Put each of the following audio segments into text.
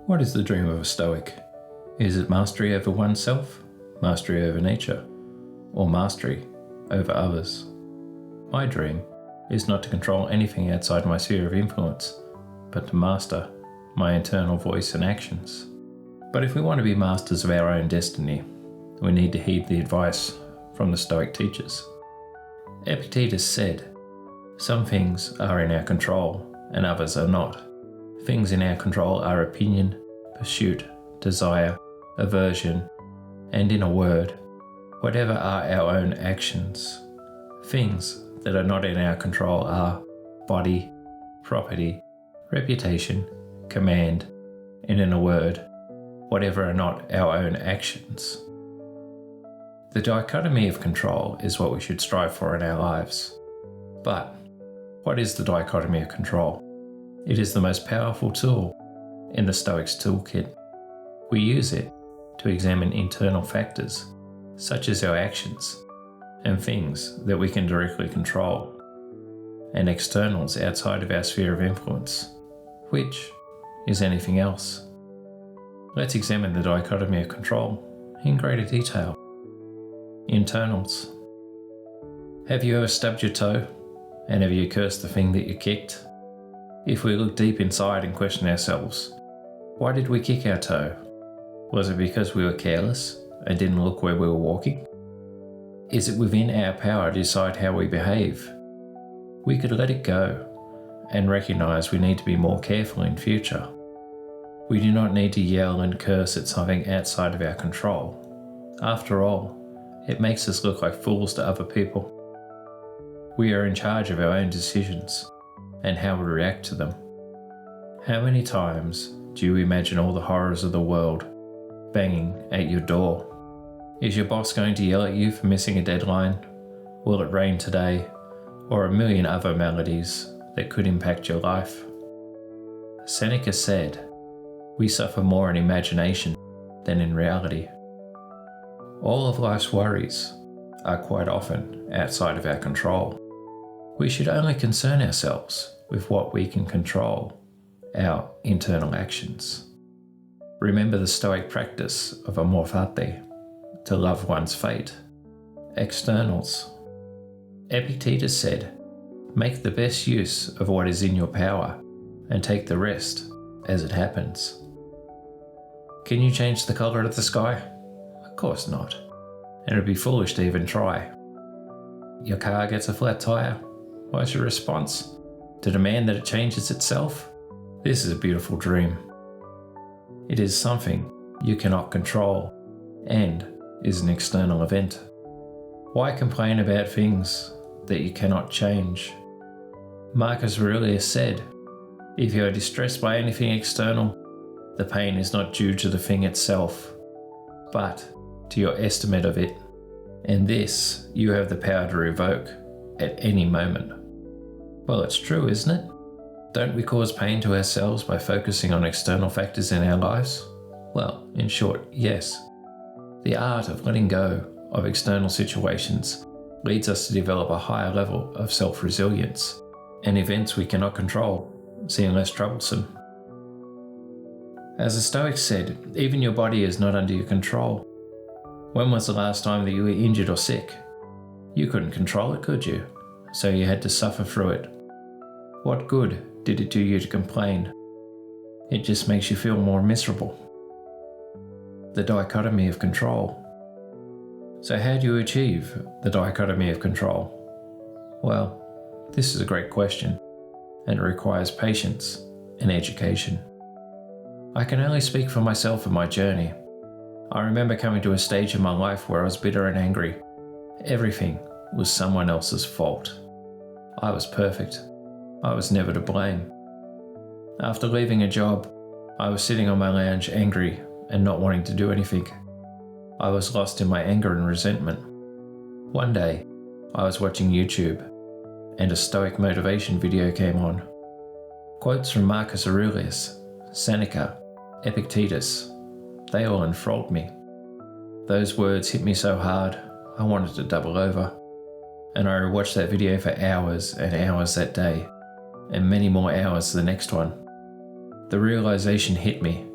What is the dream of a Stoic? Is it mastery over oneself, mastery over nature, or mastery over others? My dream is not to control anything outside my sphere of influence, but to master my internal voice and actions. But if we want to be masters of our own destiny, we need to heed the advice from the Stoic teachers. Epictetus said, "Some things are in our control and others are not. Things in our control are opinion, pursuit, desire, aversion, and in a word, whatever are our own actions. Things that are not in our control are body, property, reputation, command, and in a word, whatever are not our own actions." The dichotomy of control is what we should strive for in our lives. But what is the dichotomy of control? It is the most powerful tool in the Stoics' toolkit. We use it to examine internal factors, such as our actions, and things that we can directly control, and externals outside of our sphere of influence, which is anything else. Let's examine the dichotomy of control in greater detail. Internals. Have you ever stubbed your toe? And have you cursed the thing that you kicked? If we look deep inside and question ourselves, why did we kick our toe? Was it because we were careless and didn't look where we were walking? Is it within our power to decide how we behave? We could let it go and recognize we need to be more careful in future. We do not need to yell and curse at something outside of our control. After all, it makes us look like fools to other people. We are in charge of our own decisions and how we react to them. How many times do you imagine all the horrors of the world banging at your door? Is your boss going to yell at you for missing a deadline? Will it rain today? Or a million other maladies that could impact your life? Seneca said, "We suffer more in imagination than in reality." All of life's worries are quite often outside of our control. We should only concern ourselves with what we can control, our internal actions. Remember the Stoic practice of amor fati, to love one's fate. Externals. Epictetus said, "Make the best use of what is in your power and take the rest as it happens." Can you change the colour of the sky? Of course not. And it would be foolish to even try. Your car gets a flat tyre. What's your response? To demand that it changes itself? This is a beautiful dream. It is something you cannot control and is an external event. Why complain about things that you cannot change? Marcus Aurelius said, "If you are distressed by anything external, the pain is not due to the thing itself, but to your estimate of it, and this you have the power to revoke at any moment." Well, it's true, isn't it? Don't we cause pain to ourselves by focusing on external factors in our lives? Well, in short, yes. The art of letting go of external situations leads us to develop a higher level of self-resilience, and events we cannot control seem less troublesome. As the Stoics said, even your body is not under your control. When was the last time that you were injured or sick? You couldn't control it, could you? So you had to suffer through it. What good did it do you to complain? It just makes you feel more miserable. The dichotomy of control. So how do you achieve the dichotomy of control? Well, this is a great question, and it requires patience and education. I can only speak for myself and my journey. I remember coming to a stage in my life where I was bitter and angry. Everything was someone else's fault. I was perfect. I was never to blame. After leaving a job, I was sitting on my lounge angry and not wanting to do anything. I was lost in my anger and resentment. One day, I was watching YouTube, and a Stoic motivation video came on. Quotes from Marcus Aurelius, Seneca, Epictetus, they all enthralled me. Those words hit me so hard, I wanted to double over. And I watched that video for hours and hours that day, and many more hours the next one. The realization hit me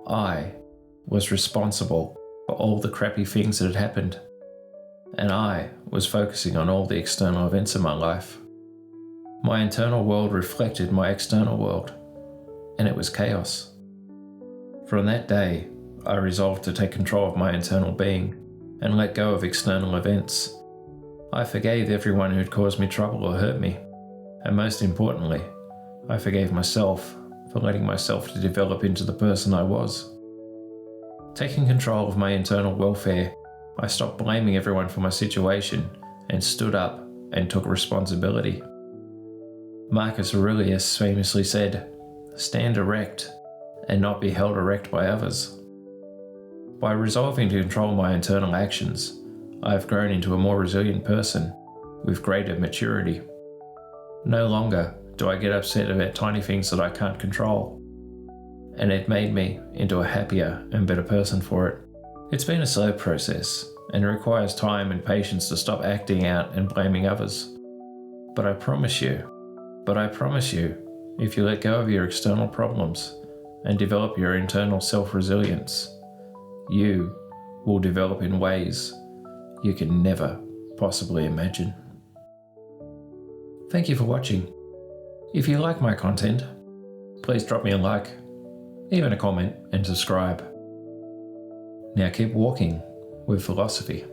I was responsible for all the crappy things that had happened, and I was focusing on all the external events in my life. My internal world reflected my external world, and it was chaos. From that day, I resolved to take control of my internal being and let go of external events. I forgave everyone who had caused me trouble or hurt me, and most importantly, I forgave myself for letting myself to develop into the person I was. Taking control of my internal welfare, I stopped blaming everyone for my situation and stood up and took responsibility. Marcus Aurelius famously said, "Stand erect and not be held erect by others." By resolving to control my internal actions, I have grown into a more resilient person with greater maturity. No longer do I get upset about tiny things that I can't control, and it made me into a happier and better person for it. It's been a slow process, and it requires time and patience to stop acting out and blaming others. But I promise you, if you let go of your external problems and develop your internal self-resilience, you will develop in ways you can never possibly imagine. Thank you for watching. If you like my content, please drop me a like, even a comment, and subscribe. Now keep walking with philosophy.